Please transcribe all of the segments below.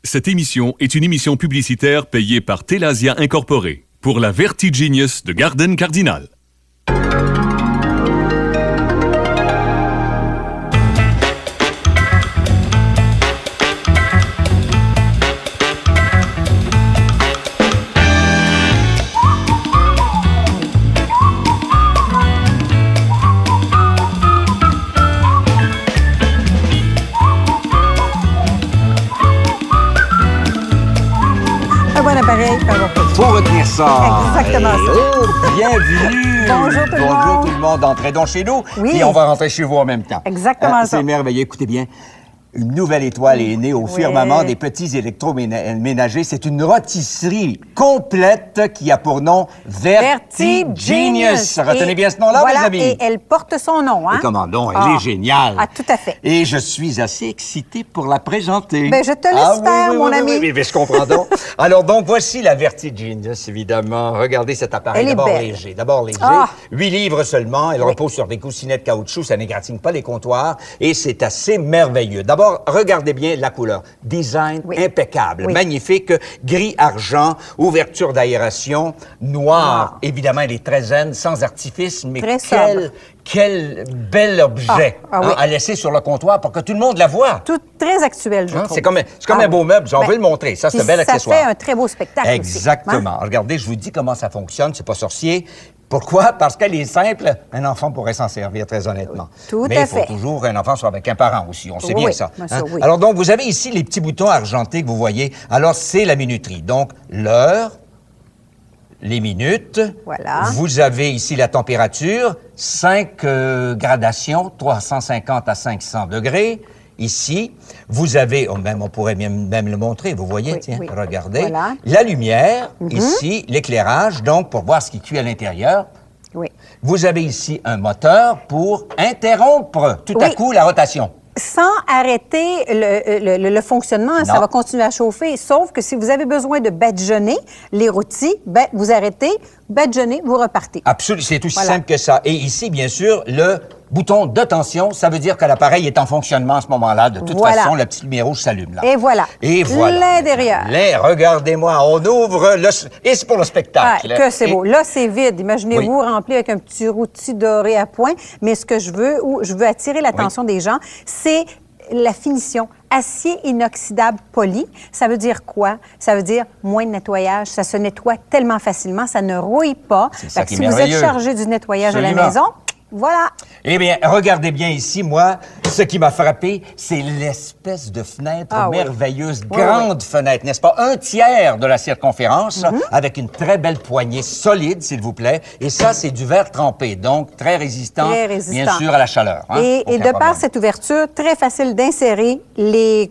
Cette émission est une émission publicitaire payée par Telasia Incorporé pour la Vertigenius de Garden Cardinal. Faut retenir ça. Exactement ça. Oh, bienvenue. Bonjour tout le monde. Bonjour tout le monde. Entrez donc chez nous. Oui. Et on va rentrer chez vous en même temps. Exactement ça. C'est merveilleux. Écoutez bien. Une nouvelle étoile est née au firmament des petits électroménagers. C'est une rôtisserie complète qui a pour nom Vertigenius. Retenez bien ce nom-là, voilà, mes amis. Et elle porte son nom, hein? Et comment donc? Elle est géniale. Ah, tout à fait. Et je suis assez excité pour la présenter. Ben, je te laisse faire, mon ami. Oui, je comprends donc. Alors, donc, voici la Vertigenius, évidemment. Regardez cet appareil. Elle est D'abord belle. léger. D'abord léger. Ah. 8 livres seulement. Elle repose sur des coussinets de caoutchouc. Ça n'égratigne pas les comptoirs. Et c'est assez merveilleux. D'abord, regardez bien la couleur. Design impeccable. Oui. Magnifique. Gris-argent. Ouverture d'aération. Noir. Ah. Évidemment, elle est très zen, sans artifice. Mais Très sobre. quel bel objet oui. à laisser sur le comptoir pour que tout le monde la voie. Tout très actuel, je trouve. C'est comme un beau meuble. On veut le montrer. Ça, c'est un bel accessoire. Ça fait un très beau spectacle Exactement. aussi, hein? Regardez, je vous dis comment ça fonctionne. C'est pas sorcier. Pourquoi? Parce qu'elle est simple. Un enfant pourrait s'en servir, très honnêtement. Tout Mais à il faut fait. toujours un enfant soit avec un parent aussi. On sait bien ça. bien sûr, oui. Alors, donc, vous avez ici les petits boutons argentés que vous voyez. Alors, c'est la minuterie. Donc, l'heure, les minutes. Voilà. Vous avez ici la température, 5 gradations, 350 à 500 degrés. Ici, vous avez, on pourrait même le montrer, vous voyez, tiens, regardez. Voilà. La lumière, ici, l'éclairage, donc pour voir ce qui cuit à l'intérieur. Oui. Vous avez ici un moteur pour interrompre tout à coup la rotation. Sans arrêter le fonctionnement, ça va continuer à chauffer. Sauf que si vous avez besoin de badigeonner les rôtis, vous arrêtez, badigeonnez, vous repartez. Absolument, c'est aussi simple que ça. Et ici, bien sûr, le bouton de tension, ça veut dire que l'appareil est en fonctionnement à ce moment-là. De toute façon, la petite lumière rouge s'allume là. Et voilà. Et voilà. L'intérieur. Regardez-moi, on ouvre le... Et c'est pour le spectacle. Que c'est beau. Là, c'est vide. Imaginez-vous rempli avec un petit rôti doré à point. Mais ce que je veux attirer l'attention des gens, c'est la finition. Acier inoxydable poli, ça veut dire quoi? Ça veut dire moins de nettoyage. Ça se nettoie tellement facilement, ça ne rouille pas. C'est ça qui est si vous êtes chargé du nettoyage à la maison, voilà. Eh bien, regardez bien ici, moi, ce qui m'a frappé, c'est l'espèce de fenêtre merveilleuse, grande fenêtre, n'est-ce pas? 1/3 de la circonférence, avec une très belle poignée solide, s'il vous plaît. Et ça, c'est du verre trempé, donc très résistant, bien sûr, à la chaleur. Hein? Et de par cette ouverture, très facile d'insérer les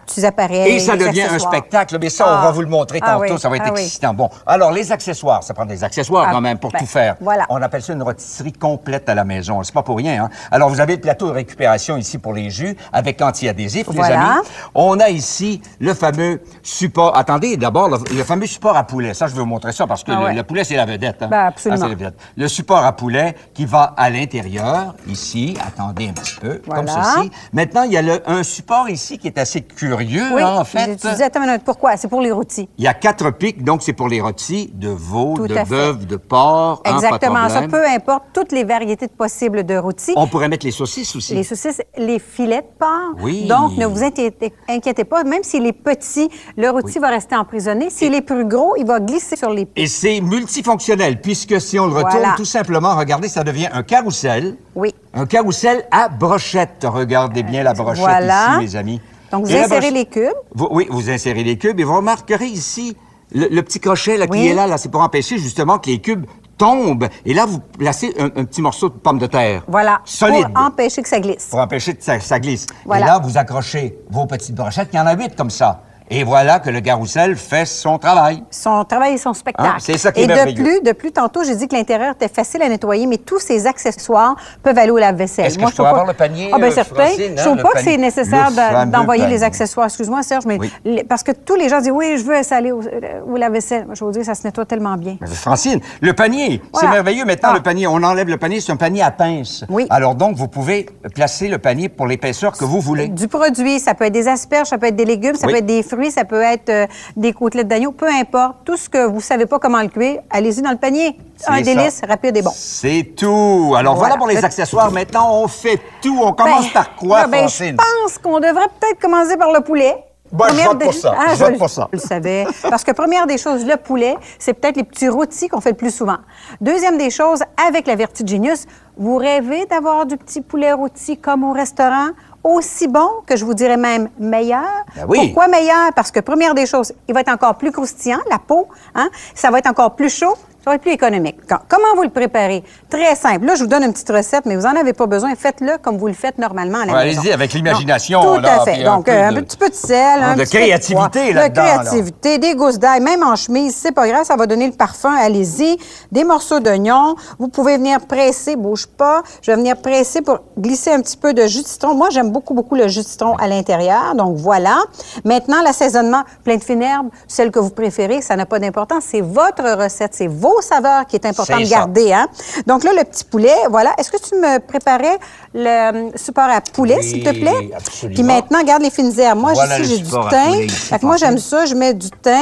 petits appareils. Et ça devient un spectacle, mais ça, on va vous le montrer tantôt, ça va être excitant. Bon, alors, les accessoires, ça prend des accessoires quand même pour tout faire. Voilà. On appelle ça une rôtisserie complète à la maison. C'est pas pour rien, hein? Alors, vous avez le plateau de récupération ici pour les jus avec anti-adhésif, les amis. On a ici le fameux support. Attendez, d'abord, le fameux support à poulet. Ça, je vais vous montrer ça parce que le poulet, c'est la vedette. Hein? Absolument. Ah, c'est la vedette. Le support à poulet qui va à l'intérieur, ici. Attendez un petit peu, comme ceci. Maintenant, il y a un support ici qui est assez curieux, hein, en fait. Tu disais, attends une minute, pourquoi? C'est pour les rôtis. Il y a 4 pics, donc c'est pour les rôtis de veau, de bœuf, de porc. Exactement. Hein, Ça, peu importe, toutes les variétés possibles de rôtis. On pourrait mettre les saucisses aussi. Les saucisses, les filets de porc. Oui. Donc, ne vous inquiétez pas. Même s'il est petit, le rôti va rester emprisonné. S'il est plus gros, il va glisser sur les pics. Et c'est multifonctionnel, puisque si on le retourne tout simplement, regardez, ça devient un carrousel. Oui. Un carrousel à brochette. Regardez bien la brochette ici, mes amis. Donc, vous insérez les cubes. Vous insérez les cubes et vous remarquerez ici le petit crochet là, qui est là, c'est pour empêcher justement que les cubes tombent. Et là, vous placez un petit morceau de pomme de terre. Voilà. Solide. Pour empêcher que ça glisse. Pour empêcher que ça glisse. Voilà. Et là, vous accrochez vos petites brochettes. Il y en a 8 comme ça. Et voilà que le carrousel fait son travail. Son travail et son spectacle. Hein? C'est ça qui est merveilleux. De plus, tantôt, j'ai dit que l'intérieur était facile à nettoyer, mais tous ces accessoires peuvent aller au lave-vaisselle. Est-ce que je peux avoir le panier, Ah, bien certain. Francine, Je ne trouve pas que c'est nécessaire d'envoyer les accessoires. Excuse-moi, Serge, mais parce que tous les gens disent, oui, je veux ça aller au lave-vaisselle. Je vais vous dire, ça se nettoie tellement bien. Francine, le panier, c'est merveilleux. Maintenant, le panier, on enlève le panier, c'est un panier à pince. Oui. Alors donc, vous pouvez placer le panier pour l'épaisseur que vous voulez. Du produit, ça peut être des asperges, ça peut être des légumes, ça peut être des fruits. fruits, ça peut être des côtelettes d'agneau, peu importe. Tout ce que vous ne savez pas comment le cuire, allez-y dans le panier. Un délice, rapide et bon. C'est tout. Alors, voilà pour les accessoires. Maintenant, on fait tout. On commence par quoi, Francine? Je pense qu'on devrait peut-être commencer par le poulet. Je vote pour ça. Je vote pour ça. Je le savais. Parce que première des choses, le poulet, c'est peut-être les petits rôtis qu'on fait le plus souvent. Deuxième des choses, avec la Vertiginius, vous rêvez d'avoir du petit poulet rôti comme au restaurant? Aussi bon que je vous dirais même meilleur. Ben oui. Pourquoi meilleur? Parce que première des choses, il va être encore plus croustillant, la peau, hein? Ça va être encore plus chaud. Ça va être plus économique. Comment vous le préparez? Très simple. Là, je vous donne une petite recette, mais vous n'en avez pas besoin. Faites-le comme vous le faites normalement à la maison. Allez-y, avec l'imagination. Tout à fait. Donc, un petit peu de sel. Un de petit peu créativité là-dedans. De créativité, des gousses d'ail, même en chemise, c'est pas grave, ça va donner le parfum. Allez-y. Des morceaux d'oignon. Vous pouvez venir presser, bouge pas. Je vais venir presser pour glisser un petit peu de jus de citron. Moi, j'aime beaucoup le jus de citron à l'intérieur. Donc, voilà. Maintenant, l'assaisonnement, plein de fines herbes, celle que vous préférez, ça n'a pas d'importance. C'est votre recette, c'est vos saveurs qui est important de garder. Hein? Donc là, le petit poulet, voilà. Est-ce que tu me préparais le support à poulet, s'il te plaît? Absolument. Puis maintenant, garde les fines herbes. Moi, voilà ici, j'ai du thym. Fait que moi, j'aime ça. Je mets du thym.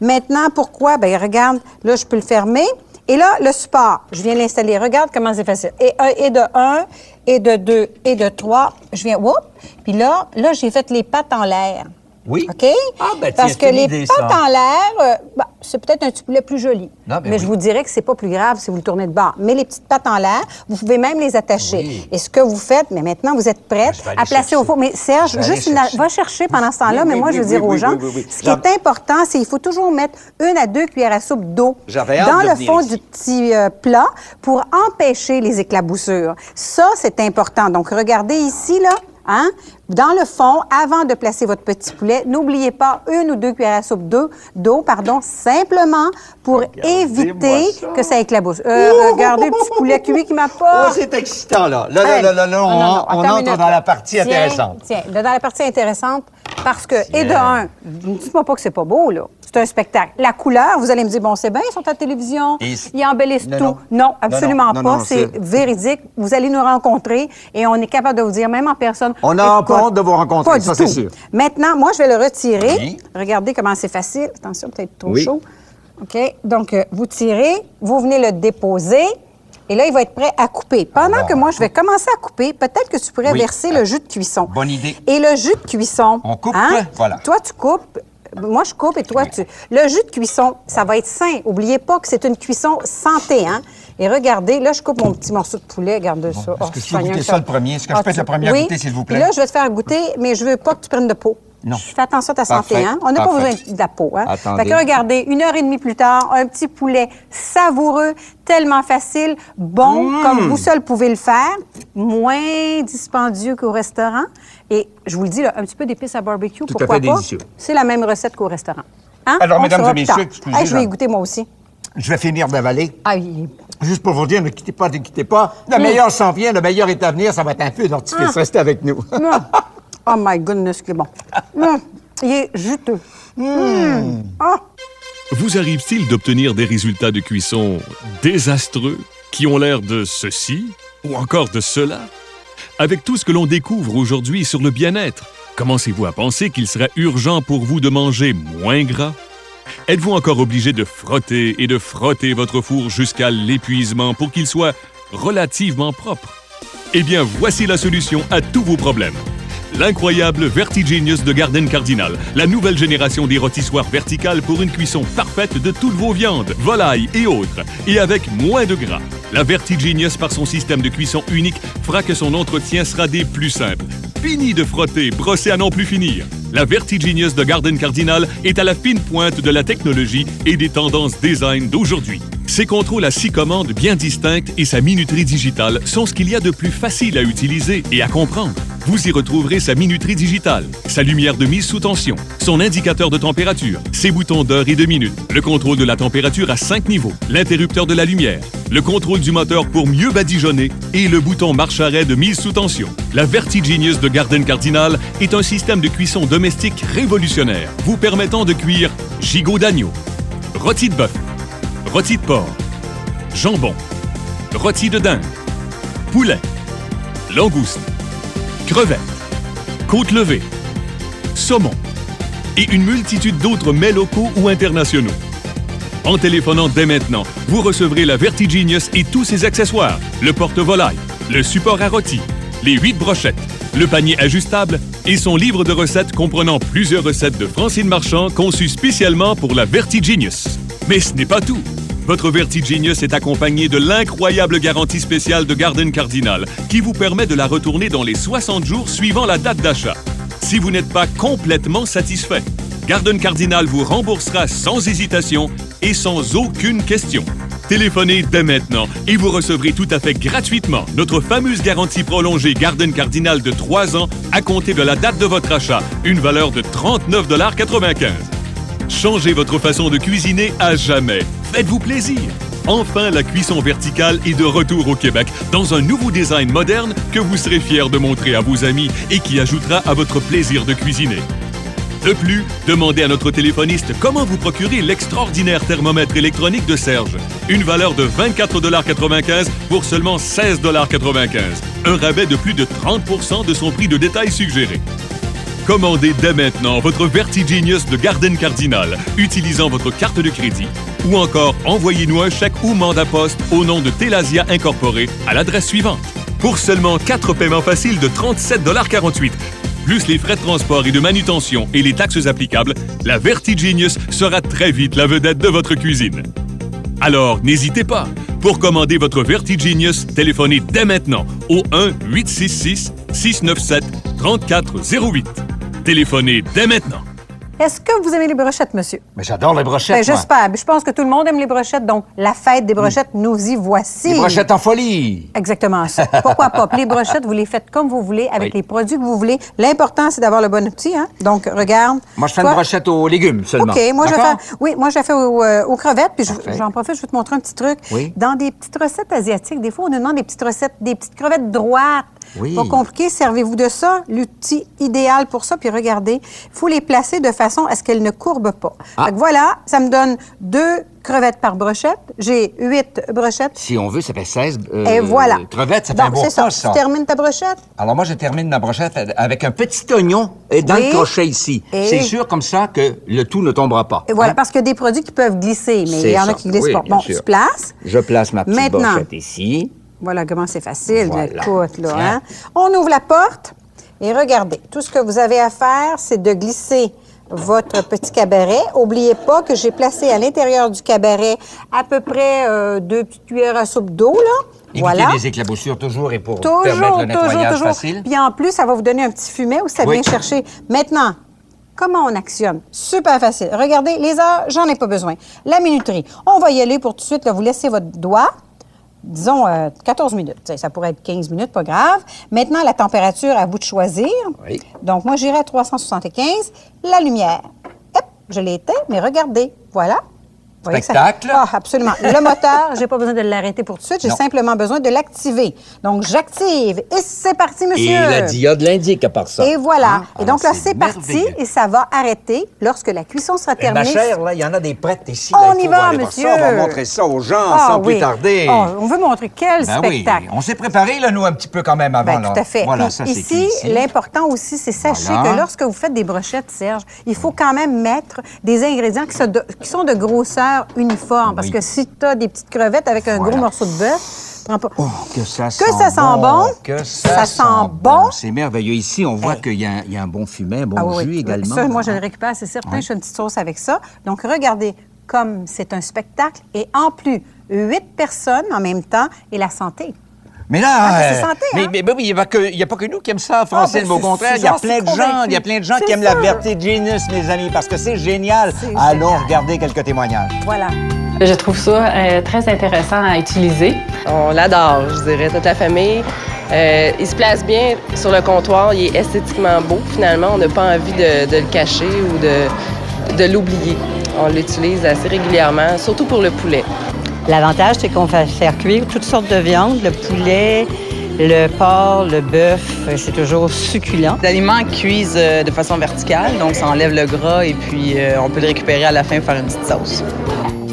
Maintenant, pourquoi? Bien, regarde, là, je peux le fermer. Et là, le support, je viens l'installer. Regarde comment c'est facile. Et de 1, et de 2, et de 3. Je viens, puis là, j'ai fait les pattes en l'air. Oui. OK? Parce que les pattes en l'air, c'est peut-être un petit poulet plus joli. Non, mais je vous dirais que c'est pas plus grave si vous le tournez de bord. Mais les petites pattes en l'air, vous pouvez même les attacher. Oui. Et ce que vous faites, mais maintenant, vous êtes prête à placer au four. Mais Serge, va chercher pendant ce temps-là, mais moi, je veux dire aux gens, ce qui est important, c'est qu'il faut toujours mettre 1 à 2 cuillères à soupe d'eau dans le fond du petit plat pour empêcher les éclaboussures. Ça, c'est important. Donc, regardez ici, là. Hein? Dans le fond, avant de placer votre petit poulet, n'oubliez pas 1 ou 2 cuillères à soupe d'eau, simplement pour éviter que ça éclabousse. Regardez le petit poulet cuit qui m'a pas... Oh, c'est excitant, là. On entre dans la partie intéressante. Tiens, dans la partie intéressante, parce que, et de un, dites-moi pas que c'est pas beau, là. C'est un spectacle. La couleur, vous allez me dire, bon, c'est bien, ils sont à la télévision, ils embellissent tout. Non, absolument pas. C'est véridique. Vous allez nous rencontrer et on est capable de vous dire, même en personne... On a honte de vous rencontrer, ça, c'est sûr. Maintenant, moi, je vais le retirer. Oui. Regardez comment c'est facile. Attention, peut-être trop chaud. OK? Donc, vous tirez, vous venez le déposer. Et là, il va être prêt à couper. Pendant que moi, je vais commencer à couper, peut-être que tu pourrais verser le jus de cuisson. Bonne idée. Et le jus de cuisson... On coupe, voilà. Toi, tu coupes... Moi, je coupe et toi, tu... Le jus de cuisson, ça va être sain. N'oubliez pas que c'est une cuisson santé, hein? Et regardez, là, je coupe mon petit morceau de poulet. Regarde ça. Est-ce que tu peux goûter ça le premier? Est-ce que je peux être le premier à goûter, s'il vous plaît? Et là, je vais te faire goûter, mais je veux pas que tu prennes de peau. Non. Fais attention à ta santé, hein? On n'a pas besoin de la peau, hein? Attendez. Fait que regardez, 1h30 plus tard, un petit poulet savoureux, tellement facile, bon, comme vous seul pouvez le faire, moins dispendieux qu'au restaurant. Et je vous le dis, là, un petit peu d'épices à barbecue, pourquoi pas? Délicieux. C'est la même recette qu'au restaurant. Hein? Alors, mesdames et messieurs, excusez-moi. Hey, je vais y goûter moi aussi. Je vais finir d'avaler. Ah, juste pour vous dire, ne quittez pas, ne quittez pas. Le meilleur s'en vient, le meilleur est à venir, ça va être un feu d'artifice. Restez avec nous. Oh my goodness, c'est bon. Il est juteux. Vous arrive-t-il d'obtenir des résultats de cuisson désastreux qui ont l'air de ceci ou encore de cela? Avec tout ce que l'on découvre aujourd'hui sur le bien-être, commencez-vous à penser qu'il serait urgent pour vous de manger moins gras? Êtes-vous encore obligé de frotter et de frotter votre four jusqu'à l'épuisement pour qu'il soit relativement propre? Eh bien, voici la solution à tous vos problèmes. L'incroyable Vertiginius de Garden Cardinal, la nouvelle génération des rôtissoirs verticales pour une cuisson parfaite de toutes vos viandes, volailles et autres, et avec moins de gras. La Vertiginius, par son système de cuisson unique, fera que son entretien sera des plus simples. Fini de frotter, brosser à n'en plus finir. La Vertiginius de Garden Cardinal est à la fine pointe de la technologie et des tendances design d'aujourd'hui. Ses contrôles à 6 commandes bien distinctes et sa minuterie digitale sont ce qu'il y a de plus facile à utiliser et à comprendre. Vous y retrouverez sa minuterie digitale, sa lumière de mise sous tension, son indicateur de température, ses boutons d'heure et de minute, le contrôle de la température à 5 niveaux, l'interrupteur de la lumière, le contrôle du moteur pour mieux badigeonner et le bouton marche-arrêt de mise sous tension. La Vertiginius de Garden Cardinal est un système de cuisson domestique révolutionnaire, vous permettant de cuire gigot d'agneau, rôti de bœuf, rôti de porc, jambon, rôti de dinde, poulet, langouste, crevettes, côte levée, saumon, et une multitude d'autres mets locaux ou internationaux. En téléphonant dès maintenant, vous recevrez la Vertigenius et tous ses accessoires, le porte-volaille, le support à rôti, les 8 brochettes, le panier ajustable et son livre de recettes comprenant plusieurs recettes de Francine Marchand conçues spécialement pour la Vertigenius. Mais ce n'est pas tout. Votre Vertigenius est accompagné de l'incroyable garantie spéciale de Garden Cardinal qui vous permet de la retourner dans les 60 jours suivant la date d'achat. Si vous n'êtes pas complètement satisfait, Garden Cardinal vous remboursera sans hésitation et sans aucune question. Téléphonez dès maintenant et vous recevrez tout à fait gratuitement notre fameuse garantie prolongée Garden Cardinal de 3 ans à compter de la date de votre achat, une valeur de 39,95 $. Changez votre façon de cuisiner à jamais. Faites-vous plaisir. Enfin, la cuisson verticale est de retour au Québec dans un nouveau design moderne que vous serez fiers de montrer à vos amis et qui ajoutera à votre plaisir de cuisiner. De plus, demandez à notre téléphoniste comment vous procurer l'extraordinaire thermomètre électronique de Serge. Une valeur de 24,95 $ pour seulement 16,95 $. Un rabais de plus de 30 % de son prix de détail suggéré. Commandez dès maintenant votre Vertigenius de Garden Cardinal, utilisant votre carte de crédit, ou encore envoyez-nous un chèque ou mandat poste au nom de Telasia Incorporé à l'adresse suivante. Pour seulement 4 paiements faciles de 37,48 $, plus les frais de transport et de manutention et les taxes applicables, la Vertigenius sera très vite la vedette de votre cuisine. Alors, n'hésitez pas. Pour commander votre Vertigenius, téléphonez dès maintenant au 1-866-697-3408. Téléphonez dès maintenant. Est-ce que vous aimez les brochettes, monsieur? Mais j'adore les brochettes, moi. J'espère. Je pense que tout le monde aime les brochettes. Donc, la fête des brochettes, nous y voici. Les brochettes en folie. Exactement ça. Pourquoi pas? Puis les brochettes, vous les faites comme vous voulez, avec les produits que vous voulez. L'important, c'est d'avoir le bon outil. Hein? Donc, regarde. Moi, je fais une brochette aux légumes seulement. OK. Moi, je la fais aux crevettes. Puis j'en profite, je vais te montrer un petit truc. Oui. Dans des petites recettes asiatiques, des fois, on nous demande des petites recettes, des petites crevettes droites. Oui. Pas compliqué, servez-vous de ça, l'outil idéal pour ça. Puis regardez, il faut les placer de façon à ce qu'elles ne courbent pas. Fait que voilà, ça me donne 2 crevettes par brochette. J'ai 8 brochettes. Si on veut, ça fait 16 Et voilà. crevettes, ça fait un beau c'est repas, ça. Tu termines ta brochette? Alors moi, je termine ma brochette avec un petit oignon dans le crochet ici. C'est sûr comme ça que le tout ne tombera pas. Et voilà, parce qu'il y a des produits qui peuvent glisser, mais il y en a qui glissent pas. Bon, tu places. Je place ma petite brochette ici. Voilà comment c'est facile. Voilà. Écoute, là, hein? On ouvre la porte et regardez. Tout ce que vous avez à faire, c'est de glisser votre petit cabaret. N'oubliez pas que j'ai placé à l'intérieur du cabaret à peu près 2 petites cuillères à soupe d'eau, là. Éviter les éclaboussures toujours et pour permettre le nettoyage facile. Puis en plus, ça va vous donner un petit fumet où ça vient chercher. Maintenant, comment on actionne? Super facile. Regardez, les heures, j'en ai pas besoin. La minuterie, on va y aller pour tout de suite. Là, vous laissez votre doigt. Disons 14 minutes. Ça pourrait être 15 minutes, pas grave. Maintenant, la température, à vous de choisir. Oui. Donc, moi, j'irai à 375. La lumière. Hop, je l'ai éteint, mais regardez. Voilà. Spectacle. Absolument. Le moteur, j'ai pas besoin de l'arrêter pour tout de suite. J'ai simplement besoin de l'activer. Donc, j'active. Et c'est parti, monsieur. Et la diode l'indique à part ça. Et voilà. Et donc là, c'est parti. Et ça va arrêter lorsque la cuisson sera terminée. Ma chère, là, il y en a des prêtes ici. On y va, monsieur. On va montrer ça aux gens sans plus tarder. On veut montrer quel spectacle. Oui. On s'est préparé, là, nous, un petit peu quand même avant. Tout à fait. Voilà, puis, ça, ici, l'important aussi, c'est sachez que lorsque vous faites des brochettes, Serge, il faut quand même mettre des ingrédients qui sont de grosseur uniforme. Parce que si tu as des petites crevettes avec un gros morceau de bœuf, prends pas. Oh, que ça sent bon. Que ça sent bon. C'est merveilleux. Ici, on voit qu'il y a un bon fumet, un bon jus également. Ça, moi, je le récupère, c'est certain. Je fais une petite sauce avec ça. Donc, regardez comme c'est un spectacle. Et en plus, 8 personnes en même temps et la santé. Mais là, c'est santé, hein? mais oui, il n'y a pas que nous qui aiment ça, Francine. Au contraire, il y a plein de gens qui aiment la Vertigenius, mes amis, parce que c'est génial. Allons regarder quelques témoignages. Voilà. Je trouve ça très intéressant à utiliser. On l'adore, je dirais, toute la famille. Il se place bien sur le comptoir, il est esthétiquement beau. Finalement, on n'a pas envie de le cacher ou de l'oublier. On l'utilise assez régulièrement, surtout pour le poulet. L'avantage, c'est qu'on va faire cuire toutes sortes de viandes, le poulet, le porc, le bœuf, c'est toujours succulent. Les aliments cuisent de façon verticale, donc ça enlève le gras et puis on peut le récupérer à la fin pour faire une petite sauce.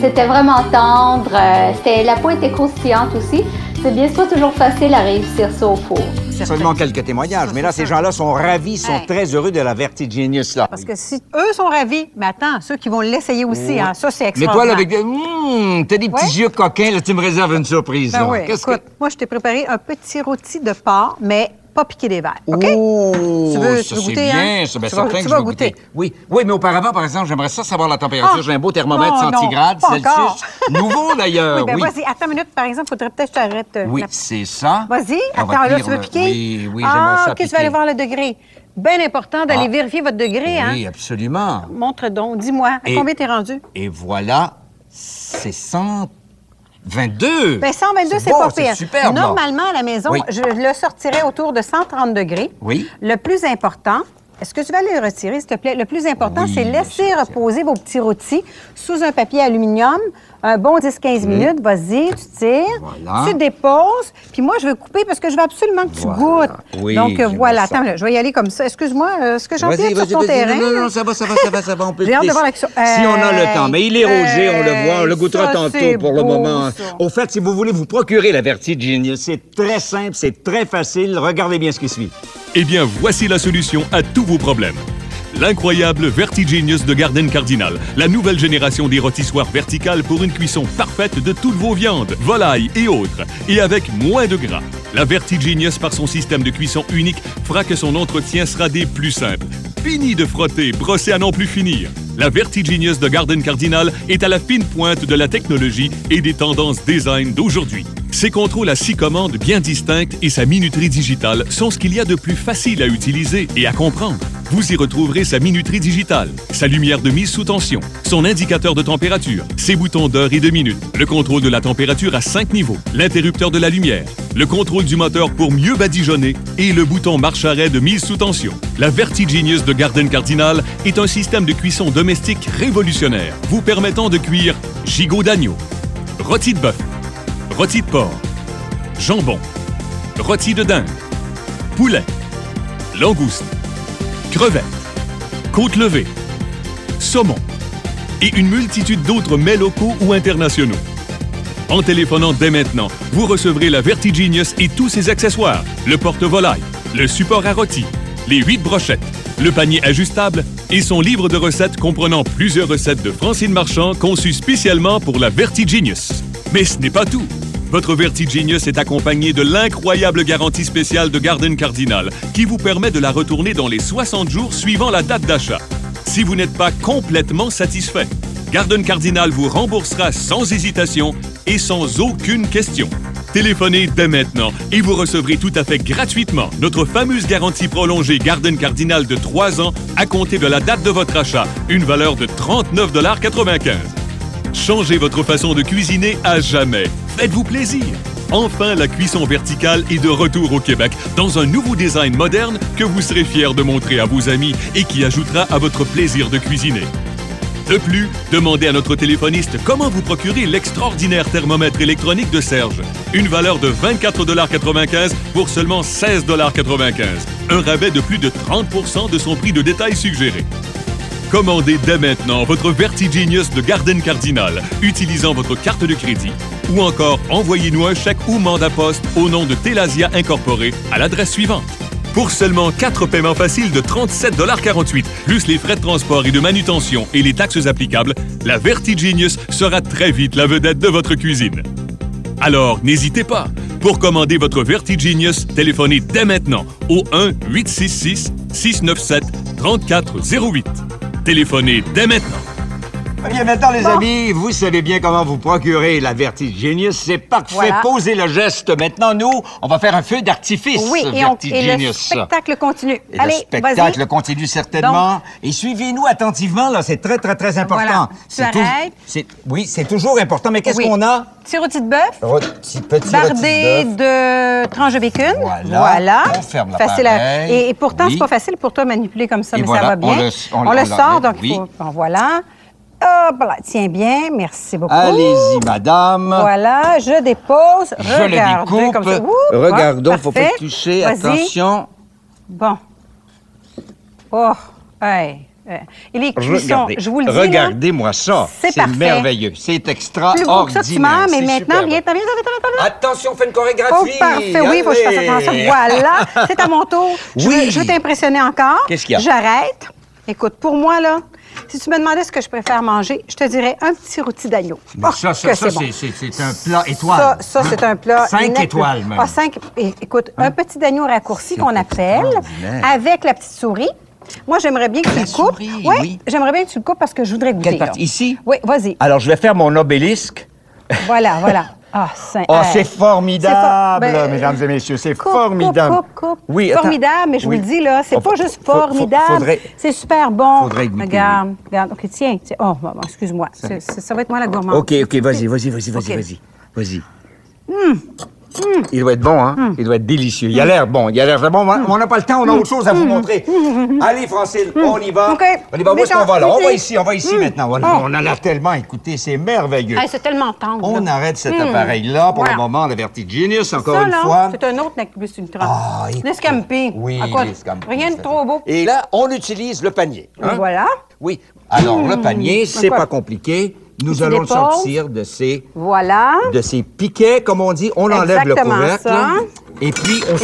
C'était vraiment tendre. La peau était croustillante aussi. C'est bien sûr toujours facile à réussir ça au four. Seulement quelques témoignages, mais là, ces gens-là sont ravis, sont très heureux de la Vertigenius, là. Parce que si eux sont ravis, mais attends, ceux qui vont l'essayer aussi, hein, ça, c'est Mais toi, là, extraordinaire. t'as des petits yeux coquins, là, tu me réserves une surprise, Ben là. oui, Qu'est-ce écoute, moi, je t'ai préparé un petit rôti de porc, mais pas piqué des verres, OK? Oh, Tu veux ça, goûter, c'est hein? bien, ça. Ben, Tu vas- certain tu que vas je vais goûter. Oui, mais auparavant, par exemple, j'aimerais ça savoir la température. Ah, J'ai un beau thermomètre non, centigrade, pas encore. Celsius. Nouveau, d'ailleurs, Oui, ben vas-y, attends une minute, par exemple, faudrait peut-être que je t'arrête. Oui, c'est ça. Vas-y, On va attends, là, tenir tu veux le- piquer? Oui, j'aimerais ça OK, tu vas piquer. aller voir le degré. Bien important d'aller Ah. vérifier votre degré, hein? Oui, absolument. Montre donc, dis-moi, à Et- combien t'es rendu? Et voilà, c'est 122. Ben 122, c'est beau, pas pire. C'est superbe, là. Normalement, à la maison, Oui. je le sortirais autour de 130 degrés. Oui. Le plus important, est-ce que tu vas le retirer, s'il te plaît? Le plus important, Oui, c'est je laisser retire. reposer vos petits rôtis sous un papier aluminium. Un bon 10-15 minutes, vas-y, tu tires, Voilà. tu déposes, puis moi, je vais couper parce que je veux absolument que tu Voilà. goûtes. Oui, Donc, j'aimerais voilà, ça. attends, là, je vais y aller comme ça. Excuse-moi, est-ce que Vas-y, j'empiète sur ton terrain? Non, ça va, on peut J'ai hâte de laisser. voir l'action. Si on a le temps. Mais il est rosé, on le voit, on le goûtera ça, tantôt c'est pour le beau, moment. ça. Au fait, si vous voulez vous procurer la Vertigenius, c'est très simple, c'est très facile. Regardez bien ce qui suit. Eh bien, voici la solution à tous vos problèmes. L'incroyable Vertigenius de Garden Cardinal, la nouvelle génération des rôtissoirs verticales pour une cuisson parfaite de toutes vos viandes, volailles et autres, et avec moins de gras. La Vertigenius, par son système de cuisson unique, fera que son entretien sera des plus simples. Fini de frotter, brosser à n'en plus finir. La Vertigenius de Garden Cardinal est à la fine pointe de la technologie et des tendances design d'aujourd'hui. Ses contrôles à 6 commandes bien distinctes et sa minuterie digitale sont ce qu'il y a de plus facile à utiliser et à comprendre. Vous y retrouverez sa minuterie digitale, sa lumière de mise sous tension, son indicateur de température, ses boutons d'heure et de minutes, le contrôle de la température à 5 niveaux, l'interrupteur de la lumière, le contrôle du moteur pour mieux badigeonner et le bouton marche-arrêt de mise sous tension. La Vertigenius de Garden Cardinal est un système de cuisson domestique révolutionnaire, vous permettant de cuire gigot d'agneau, rôti de bœuf, rôti de porc, jambon, rôti de dinde, poulet, langouste, crevettes, côte levée, saumon et une multitude d'autres mets locaux ou internationaux. En téléphonant dès maintenant, vous recevrez la Vertigenius et tous ses accessoires, le porte-volaille, le support à rôti, les 8 brochettes, le panier ajustable et son livre de recettes comprenant plusieurs recettes de Francine Marchand conçues spécialement pour la Vertigenius. Mais ce n'est pas tout. Votre Vertigenius est accompagné de l'incroyable garantie spéciale de Garden Cardinal qui vous permet de la retourner dans les 60 jours suivant la date d'achat. Si vous n'êtes pas complètement satisfait, Garden Cardinal vous remboursera sans hésitation et sans aucune question. Téléphonez dès maintenant et vous recevrez tout à fait gratuitement notre fameuse garantie prolongée Garden Cardinal de 3 ans à compter de la date de votre achat, une valeur de 39,95 $. Changez votre façon de cuisiner à jamais. Faites-vous plaisir. Enfin, la cuisson verticale est de retour au Québec dans un nouveau design moderne que vous serez fiers de montrer à vos amis et qui ajoutera à votre plaisir de cuisiner. De plus, demandez à notre téléphoniste comment vous procurer l'extraordinaire thermomètre électronique de Serge. Une valeur de 24,95 $ pour seulement 16,95 $. Un rabais de plus de 30 % de son prix de détail suggéré. Commandez dès maintenant votre Vertigenius de Garden Cardinal, utilisant votre carte de crédit, ou encore envoyez-nous un chèque ou mandat poste au nom de Telasia Incorporé à l'adresse suivante. Pour seulement 4 paiements faciles de 37,48 $, plus les frais de transport et de manutention et les taxes applicables, la Vertigenius sera très vite la vedette de votre cuisine. Alors, n'hésitez pas. Pour commander votre Vertigenius, téléphonez dès maintenant au 1-866-697-3408. Téléphonez dès maintenant. Bien, maintenant, les amis, vous savez bien comment vous procurer la Vertigenius. C'est parfait. Voilà. Posez le geste. Maintenant, nous, on va faire un feu d'artifice. Oui, et le Vertigenius. spectacle continue. Et Allez, le spectacle vas-y. continue certainement. Donc- et suivez-nous attentivement, là. C'est très, très, très important. Voilà. C'est Tu arrêtes. Oui, c'est toujours important. Mais qu'est-ce Oui. qu'on a? Petit rôti de bœuf. Petit Bardé rôti de bœuf. de tranches de bacon. Voilà. On ferme Facile l'appareil. et pourtant, Oui. c'est pas facile pour toi de manipuler comme ça, Et mais voilà, ça va bien. on le le sort, donc oui. il faut... Bon, voilà. Hop là, tiens bien, merci beaucoup. Allez-y, madame. Voilà, je dépose. Je le Regardez découpe. comme ça. Ouh, Regardons, faut parfait. pas toucher. Vas-y. Attention. Bon. Oh, hey. Et les cuissons, je vous le dis, regardez-moi ça. C'est parfait. Merveilleux. C'est extraordinaire. Plus beau que ça, tu meurs, mais maintenant, viens. Attention, fais une chorégraphie. Oh, parfait, oui, il faut que je fasse attention. Voilà, c'est à mon tour. Je veux t'impressionner encore. Qu'est-ce qu'il y a? J'arrête. Écoute, pour moi, là, si tu me demandais ce que je préfère manger, je te dirais un petit rôti d'agneau. Ça, c'est un plat étoile. Ça, c'est un plat... 5 étoiles, même. 5... Écoute, un petit agneau raccourci qu'on appelle, avec la petite souris. Moi, j'aimerais bien que tu le coupes. Oui, j'aimerais bien que tu le coupes parce que je voudrais goûter. Quelle partie? Ici? Oui, vas-y. Alors, je vais faire mon obélisque. Voilà. C'est formidable, mesdames et messieurs, c'est formidable. Coupe. Oui, formidable, mais je vous le dis, là, c'est pas juste formidable, c'est super bon. Regarde. OK, tiens. Oh, excuse-moi, ça va être moi la gourmande. OK, vas-y. Il doit être bon, hein? Il doit être délicieux. Il a l'air bon, bon. On n'a pas le temps, on a autre chose à vous montrer. Allez, Francine, on y va. OK. On y va. Où est-ce qu'on va, là? On va ici maintenant. On a l'air tellement, écoutez, c'est merveilleux. C'est tellement tendre. On arrête cet appareil-là pour le moment, la vertiginous, encore une fois. C'est un autre Necbus Ultra. L'escampi. Oui, l'escampi. Rien de trop beau. Et là, on utilise le panier. Voilà. Oui. Alors, le panier, c'est pas compliqué. Nous allons le sortir de ces piquets, comme on dit. On enlève le couvercle. Et puis, on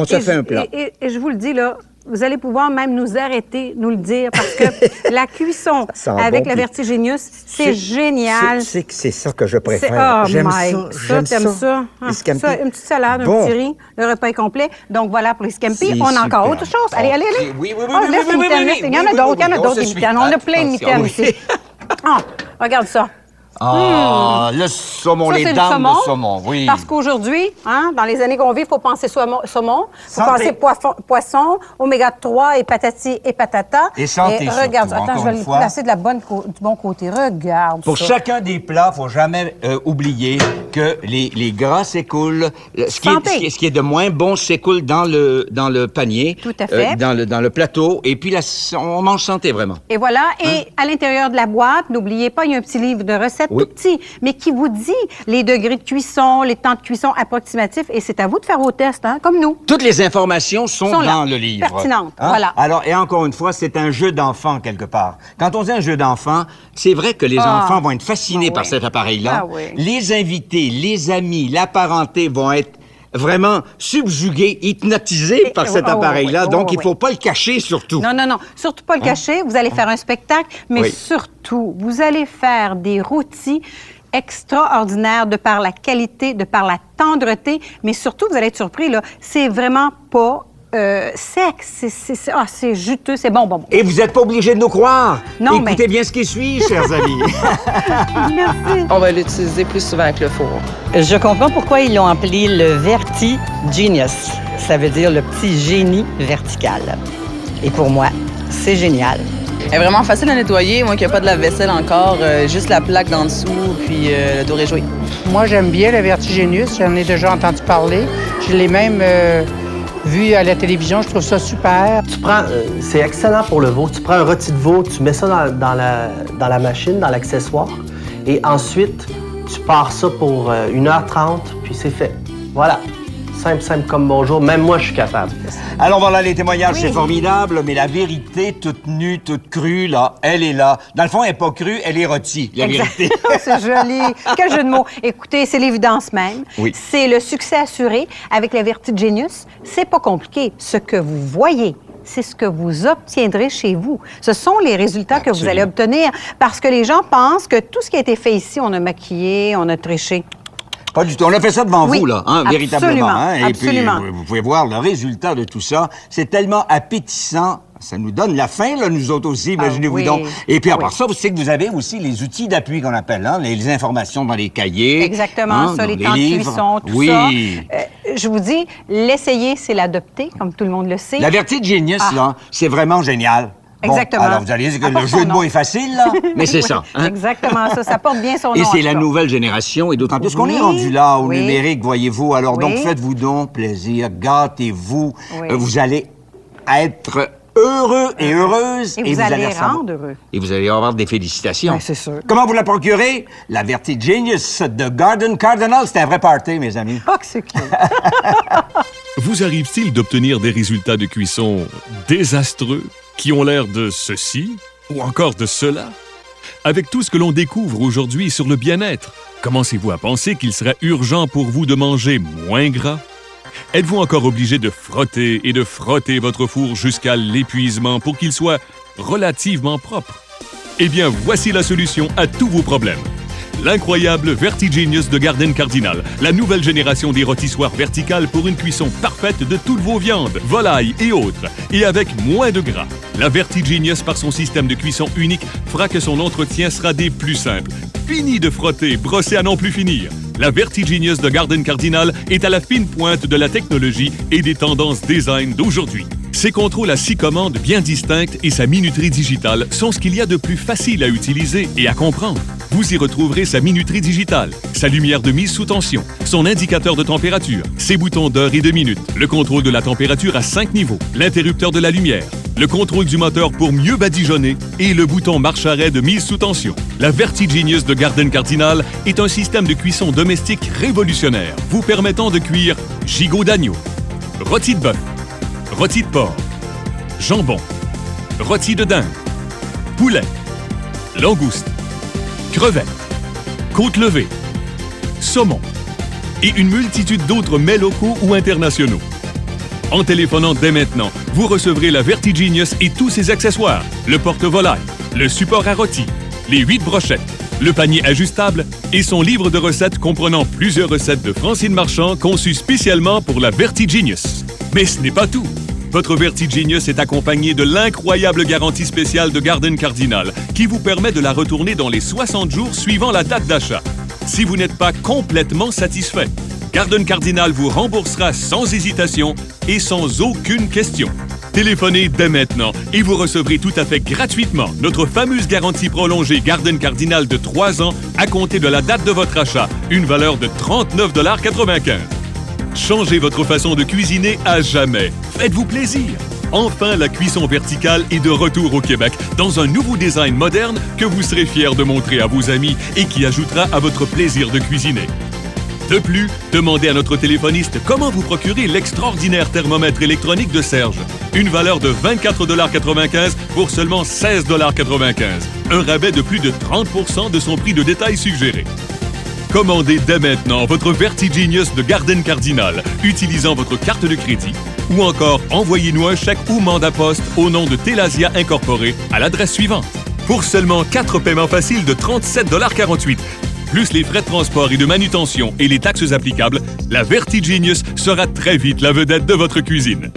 se fait un plat. Et je vous le dis, là, vous allez pouvoir même nous arrêter, nous le dire, parce que la cuisson avec la vertiginous, c'est génial. C'est ça que je préfère. J'aime ça. T'aimes ça? Une petite salade, un petit riz, le repas est complet. Donc, voilà pour les scampi. On a encore autre chose. Allez. Oui. Il y en a d'autres, des mitaines. On a plein de mitaines ici. Regarde ça. Le saumon, les dents de saumon, oui. Parce qu'aujourd'hui, dans les années qu'on vit, il faut penser saumon, il faut penser poisson, oméga 3 et patati et patata. Et santé surtout, regarde, attends, je vais le placer du bon côté. Regarde Pour chacun des plats, il ne faut jamais oublier que les gras s'écoulent. Ce qui est de moins bon s'écoule dans le panier. Tout à fait. Dans le plateau. Et puis, on mange santé, vraiment. Et voilà. Et à l'intérieur de la boîte, n'oubliez pas, il y a un petit livre de recettes tout petit, mais qui vous dit les degrés de cuisson, les temps de cuisson approximatifs, et c'est à vous de faire vos tests, comme nous. Toutes les informations sont dans le livre. Pertinentes, voilà. Alors, et encore une fois, c'est un jeu d'enfant quelque part. Quand on dit un jeu d'enfant, c'est vrai que les enfants vont être fascinés par cet appareil-là. Les invités, les amis, la parenté vont être vraiment subjugués, hypnotisés par cet appareil-là. Donc, il ne faut pas le cacher, surtout. Non. Surtout pas le cacher. Vous allez faire un spectacle, mais surtout, vous allez faire des rôtis extraordinaires de par la qualité, de par la tendreté, mais surtout, vous allez être surpris, là, c'est vraiment pas sec, c'est juteux, c'est bon. Et vous n'êtes pas obligé de nous croire. Non, Écoutez bien ce qui suit, chers amis. Merci. On va l'utiliser plus souvent que le four. Je comprends pourquoi ils l'ont appelé le vertigenius. Ça veut dire le petit génie vertical. Et pour moi, c'est génial. Elle est vraiment facile à nettoyer, moi qui n'ai pas de lave-vaisselle encore, juste la plaque d'en dessous, puis le dos réjoui. Moi, j'aime bien le vertigenius, j'en ai déjà entendu parler. Je l'ai même vu à la télévision, je trouve ça super. C'est excellent pour le veau. Tu prends un rôti de veau, tu mets ça dans la machine, dans l'accessoire, et ensuite, tu pars ça pour 1h30, puis c'est fait. Voilà. Simple comme bonjour. Même moi, je suis capable. Alors voilà, les témoignages, c'est formidable, mais la vérité, toute nue, toute crue, là, elle est là. Dans le fond, elle n'est pas crue, elle est rôtie, la vérité. C'est joli. Quel jeu de mots. Écoutez, c'est l'évidence même. Oui. C'est le succès assuré avec la vertiginous. C'est pas compliqué. Ce que vous voyez, c'est ce que vous obtiendrez chez vous. Ce sont les résultats que vous allez obtenir parce que les gens pensent que tout ce qui a été fait ici, on a maquillé, on a triché. Pas du tout. On a fait ça devant vous, là, véritablement. Et absolument. puis, vous pouvez voir le résultat de tout ça. C'est tellement appétissant. Ça nous donne la faim, là, nous autres aussi, imaginez-vous donc. Et puis, à part ça, vous savez que vous avez aussi les outils d'appui qu'on appelle, les informations dans les cahiers. Exactement, ça, les temps de cuisson, tout ça. Je vous dis, l'essayer, c'est l'adopter, comme tout le monde le sait. La vertiginous, là, c'est vraiment génial. Exactement. Alors, vous allez dire que le jeu de mots est facile, là, mais c'est ça. Exactement, ça porte bien son nom. Et c'est la nouvelle génération, et d'autant plus qu'on est rendu là, au numérique, voyez-vous. Alors, donc, faites-vous donc plaisir, gâtez-vous. Vous allez être heureux et heureuse. Et vous allez rendre heureux. Et vous allez avoir des félicitations. C'est sûr. Comment vous la procurez? La vertiginous de Garden Cardinal. C'est un vrai party, mes amis. Oh, que c'est cool. Vous arrive-t-il d'obtenir des résultats de cuisson désastreux qui ont l'air de ceci ou encore de cela. Avec tout ce que l'on découvre aujourd'hui sur le bien-être, commencez-vous à penser qu'il serait urgent pour vous de manger moins gras? Êtes-vous encore obligé de frotter et de frotter votre four jusqu'à l'épuisement pour qu'il soit relativement propre? Eh bien, voici la solution à tous vos problèmes. L'incroyable Vertigenius de Garden Cardinal, la nouvelle génération des rôtissoirs verticales pour une cuisson parfaite de toutes vos viandes, volailles et autres, et avec moins de gras. La Vertigenius, par son système de cuisson unique, fera que son entretien sera des plus simples. Fini de frotter, brosser à n'en plus finir. La Vertigenius de Garden Cardinal est à la fine pointe de la technologie et des tendances design d'aujourd'hui. Ses contrôles à 6 commandes bien distinctes et sa minuterie digitale sont ce qu'il y a de plus facile à utiliser et à comprendre. Vous y retrouverez sa minuterie digitale, sa lumière de mise sous tension, son indicateur de température, ses boutons d'heure et de minutes, le contrôle de la température à 5 niveaux, l'interrupteur de la lumière, le contrôle du moteur pour mieux badigeonner et le bouton marche-arrêt de mise sous tension. La Vertigenius de Garden Cardinal est un système de cuisson domestique révolutionnaire, vous permettant de cuire gigot d'agneau, rôti de bœuf, rôti de porc, jambon, rôti de dinde, poulet, langouste, crevettes, côte levée, saumon et une multitude d'autres mets locaux ou internationaux. En téléphonant dès maintenant, vous recevrez la Vertigenius et tous ses accessoires, le porte-volaille, le support à rôti, les 8 brochettes, le panier ajustable et son livre de recettes comprenant plusieurs recettes de Francine Marchand conçues spécialement pour la Vertigenius. Mais ce n'est pas tout. Votre Vertigenius est accompagné de l'incroyable garantie spéciale de Garden Cardinal qui vous permet de la retourner dans les 60 jours suivant la date d'achat. Si vous n'êtes pas complètement satisfait, Garden Cardinal vous remboursera sans hésitation et sans aucune question. Téléphonez dès maintenant et vous recevrez tout à fait gratuitement notre fameuse garantie prolongée Garden Cardinal de 3 ans à compter de la date de votre achat, une valeur de 39,95 $. Changez votre façon de cuisiner à jamais. Faites-vous plaisir. Enfin, la cuisson verticale est de retour au Québec dans un nouveau design moderne que vous serez fiers de montrer à vos amis et qui ajoutera à votre plaisir de cuisiner. De plus, demandez à notre téléphoniste comment vous procurer l'extraordinaire thermomètre électronique de Serge. Une valeur de 24,95 $ pour seulement 16,95 $. Un rabais de plus de 30% de son prix de détail suggéré. Commandez dès maintenant votre Vertigenius de Garden Cardinal, utilisant votre carte de crédit, ou encore envoyez-nous un chèque ou mandat poste au nom de Telasia Incorporé à l'adresse suivante. Pour seulement 4 paiements faciles de 37,48 $, plus les frais de transport et de manutention et les taxes applicables, la Vertigenius sera très vite la vedette de votre cuisine.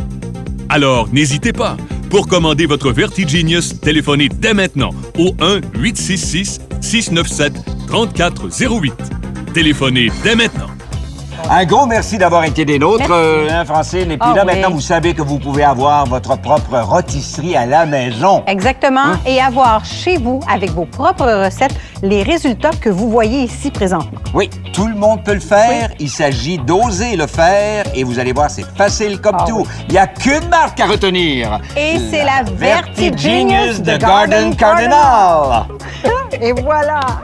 Alors, n'hésitez pas. Pour commander votre Vertigenius, téléphonez dès maintenant au 1-866-697-3408. Téléphonez dès maintenant. Un gros merci d'avoir été des nôtres, Francine. Et puis là, maintenant, vous savez que vous pouvez avoir votre propre rôtisserie à la maison. Exactement. Et avoir chez vous, avec vos propres recettes, les résultats que vous voyez ici présentement. Oui, tout le monde peut le faire. Oui. Il s'agit d'oser le faire. Et vous allez voir, c'est facile comme tout. Oui. Il n'y a qu'une marque à retenir. Et c'est la Vertigenius de Garden Cardinal. Et voilà.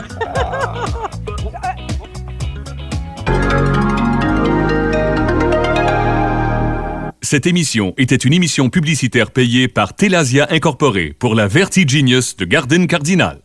Cette émission était une émission publicitaire payée par Telasia Incorporé pour la Vertigenius de Garden Cardinal.